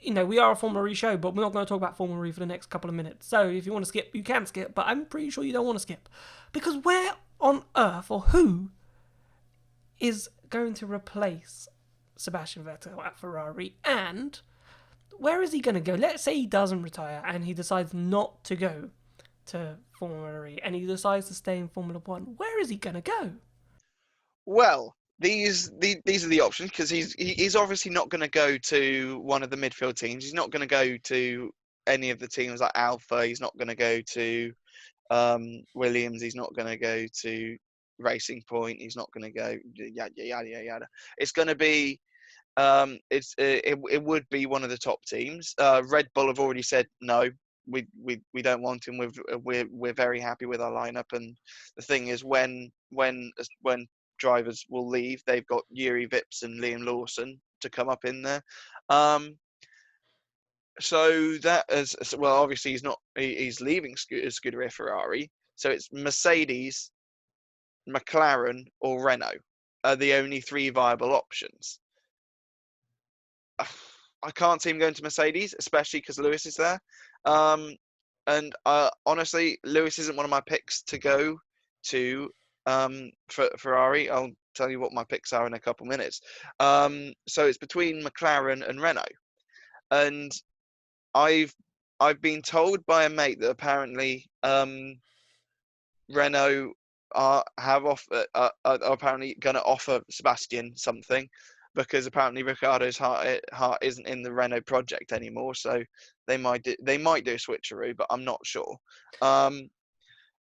we are a Formula E show, but we're not going to talk about Formula E for the next couple of minutes. So if you want to skip, you can skip, but I'm pretty sure you don't want to skip. Because where on earth or who is going to replace Sebastian Vettel at Ferrari, and where is he going to go? Let's say he doesn't retire and he decides not to go to Formula E and he decides to stay in Formula One. Where is he going to go? Well, these are the options because he's obviously not going to go to one of the midfield teams. He's not going to go to any of the teams like Alpha. He's not going to go to Williams. He's not going to go to Racing Point. He's not going to go yada yada yada yada. It's going to be it would be one of the top teams. Red Bull have already said no. We don't want him. We're very happy with our lineup. And the thing is, when drivers will leave, they've got Yuri Vips and Liam Lawson to come up in there. So that is, well, obviously he's leaving Scuderia Ferrari. So it's Mercedes, McLaren, or Renault are the only three viable options. I can't see him going to Mercedes, especially because Lewis is there. And honestly, Lewis isn't one of my picks to go to for Ferrari. I'll tell you what my picks are in a couple minutes. So it's between McLaren and Renault, and I've been told by a mate that apparently Renault are apparently going to offer Sebastian something, because apparently Ricciardo's heart isn't in the Renault project anymore. So they might do a switcheroo, but I'm not sure.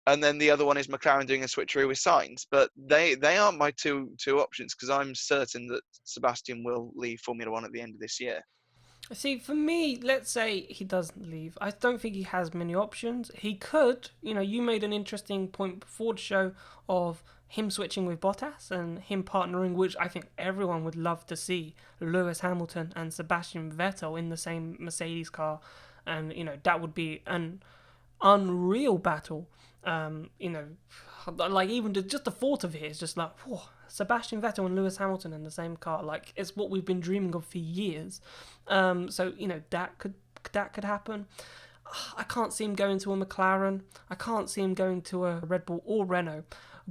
And then the other one is McLaren doing a switcheroo with Sainz, but they aren't my two options, because I'm certain that Sebastian will leave Formula One at the end of this year. See, for me, let's say he doesn't leave. I don't think he has many options. He could, you made an interesting point before the show of him switching with Bottas and him partnering, which I think everyone would love to see Lewis Hamilton and Sebastian Vettel in the same Mercedes car. And, that would be an unreal battle. Like even just the thought of it is just like, whoa, Sebastian Vettel and Lewis Hamilton in the same car. Like, it's what we've been dreaming of for years. So that could happen. I can't see him going to a McLaren. I can't see him going to a Red Bull or Renault.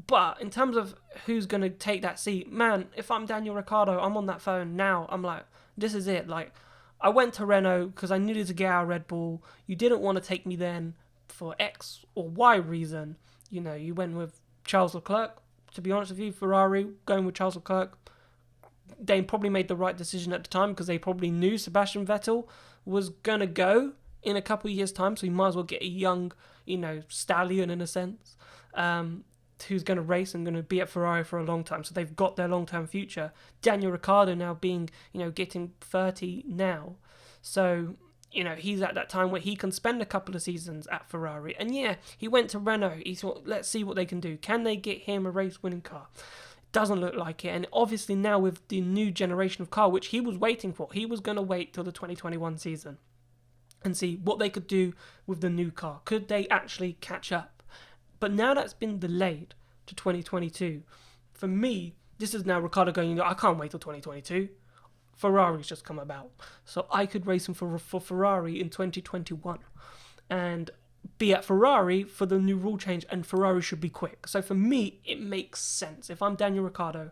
But in terms of who's going to take that seat, man, if I'm Daniel Ricciardo, I'm on that phone now. I'm like, this is it. Like, I went to Renault because I needed to get out of Red Bull. You didn't want to take me then for X or Y reason. You went with Charles Leclerc. To be honest with you, Ferrari going with Charles Leclerc, they probably made the right decision at the time, because they probably knew Sebastian Vettel was going to go in a couple of years' time, so you might as well get a young, stallion in a sense, who's going to race and going to be at Ferrari for a long time. So they've got their long-term future. Daniel Ricciardo now being, getting 30 now. So, he's at that time where he can spend a couple of seasons at Ferrari. And yeah, he went to Renault. He thought, let's see what they can do. Can they get him a race-winning car? Doesn't look like it. And obviously now with the new generation of car, which he was waiting for, he was going to wait till the 2021 season and see what they could do with the new car. Could they actually catch up? But now that's been delayed to 2022. For me, this is now Ricciardo going, I can't wait till 2022. Ferrari's just come about. So I could race him for Ferrari in 2021. And be at Ferrari for the new rule change, and Ferrari should be quick. So for me, it makes sense. If I'm Daniel Ricciardo,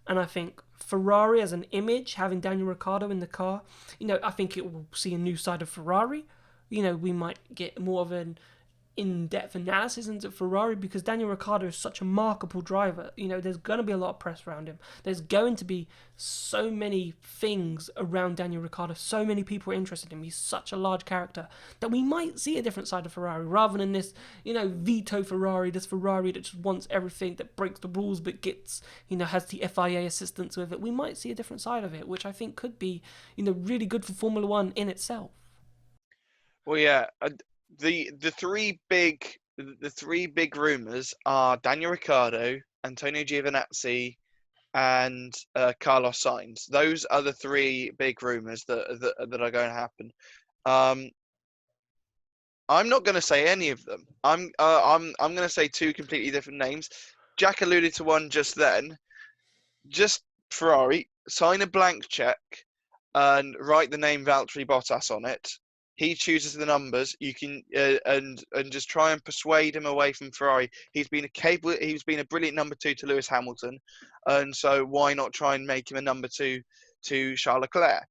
and I think Ferrari as an image, having Daniel Ricciardo in the car, I think it will see a new side of Ferrari. We might get more of an in-depth analysis into Ferrari, because Daniel Ricciardo is such a marketable driver. There's going to be a lot of press around him. There's going to be so many things around Daniel Ricciardo. So many people are interested in him. He's such a large character that we might see a different side of Ferrari, rather than this, veto Ferrari, this Ferrari that just wants everything, that breaks the rules but gets, has the FIA assistance with it. We might see a different side of it, which I think could be, really good for Formula One in itself. Well, yeah. The three big rumours are Daniel Ricciardo, Antonio Giovinazzi, and Carlos Sainz. Those are the three big rumours that are going to happen. I'm not going to say any of them. I'm going to say two completely different names. Jack alluded to one just then. Just Ferrari, sign a blank check. and write the name Valtteri Bottas on it. He chooses the numbers. You can and just try and persuade him away from Ferrari. He's been a brilliant number 2 to Lewis Hamilton, and so why not try and make him a number 2 to Charles Leclerc?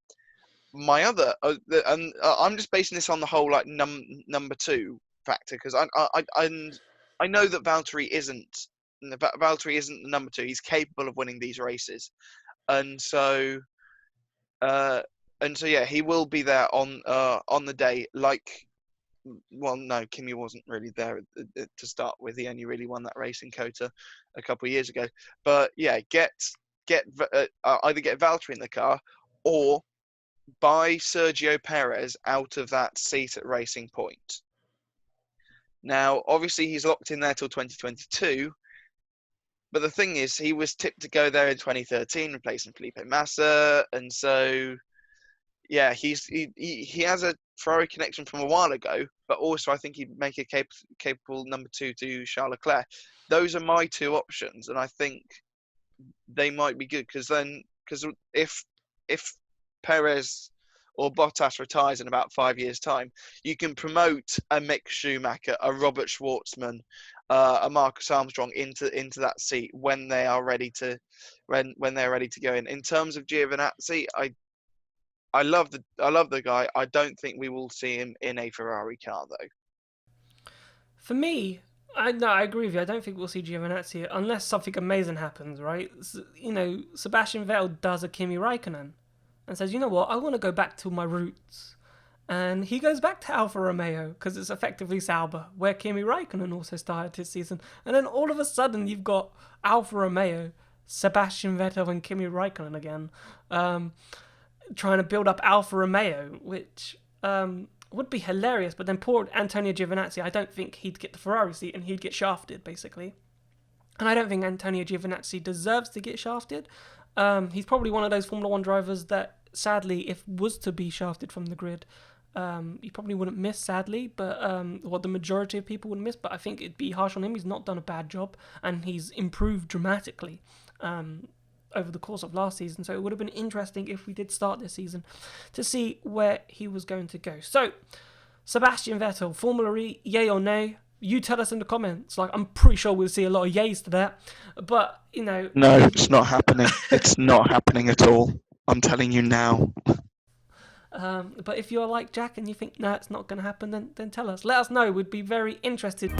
My other, I'm just basing this on the whole like number 2 factor, because I know that Valtteri isn't the number 2. He's capable of winning these races, and so yeah, he will be there on the day. Well, no, Kimi wasn't really there to start with. He only really won that race in Kota a couple of years ago. But yeah, either get Valtteri in the car or buy Sergio Perez out of that seat at Racing Point. Now, obviously, he's locked in there till 2022. But the thing is, he was tipped to go there in 2013, replacing Felipe Massa, and so yeah, he has a Ferrari connection from a while ago, but also I think he'd make a capable number 2 to Charles Leclerc. Those are my 2 options, and I think they might be good because if Perez or Bottas retires in about 5 years' time, you can promote a Mick Schumacher, a Robert Schwartzman, a Marcus Armstrong into that seat when they are ready to when they're ready to go in. In terms of Giovinazzi, I love the guy. I don't think we will see him in a Ferrari car though. For me, I agree with you. I don't think we'll see Giovinazzi unless something amazing happens, right? Sebastian Vettel does a Kimi Raikkonen and says, you know what, I want to go back to my roots. And he goes back to Alfa Romeo because it's effectively Sauber, where Kimi Raikkonen also started his season. And then all of a sudden you've got Alfa Romeo, Sebastian Vettel and Kimi Raikkonen again, trying to build up Alfa Romeo, which would be hilarious. But then poor Antonio Giovinazzi, I don't think he'd get the Ferrari seat and he'd get shafted, basically. And I don't think Antonio Giovinazzi deserves to get shafted. He's probably one of those Formula 1 drivers that, sadly, if was to be shafted from the grid, he probably wouldn't miss, sadly, but what the majority of people would miss. But I think it'd be harsh on him. He's not done a bad job, and he's improved dramatically over the course of last season. So it would have been interesting if we did start this season to see where he was going to go. So, Sebastian Vettel, Formula E, yay or nay? You tell us in the comments. I'm pretty sure we'll see a lot of yays to that. But, No, it's not happening. It's not happening at all. I'm telling you now. But if you're like Jack and you think, no, it's not going to happen, then tell us. Let us know. We'd be very interested.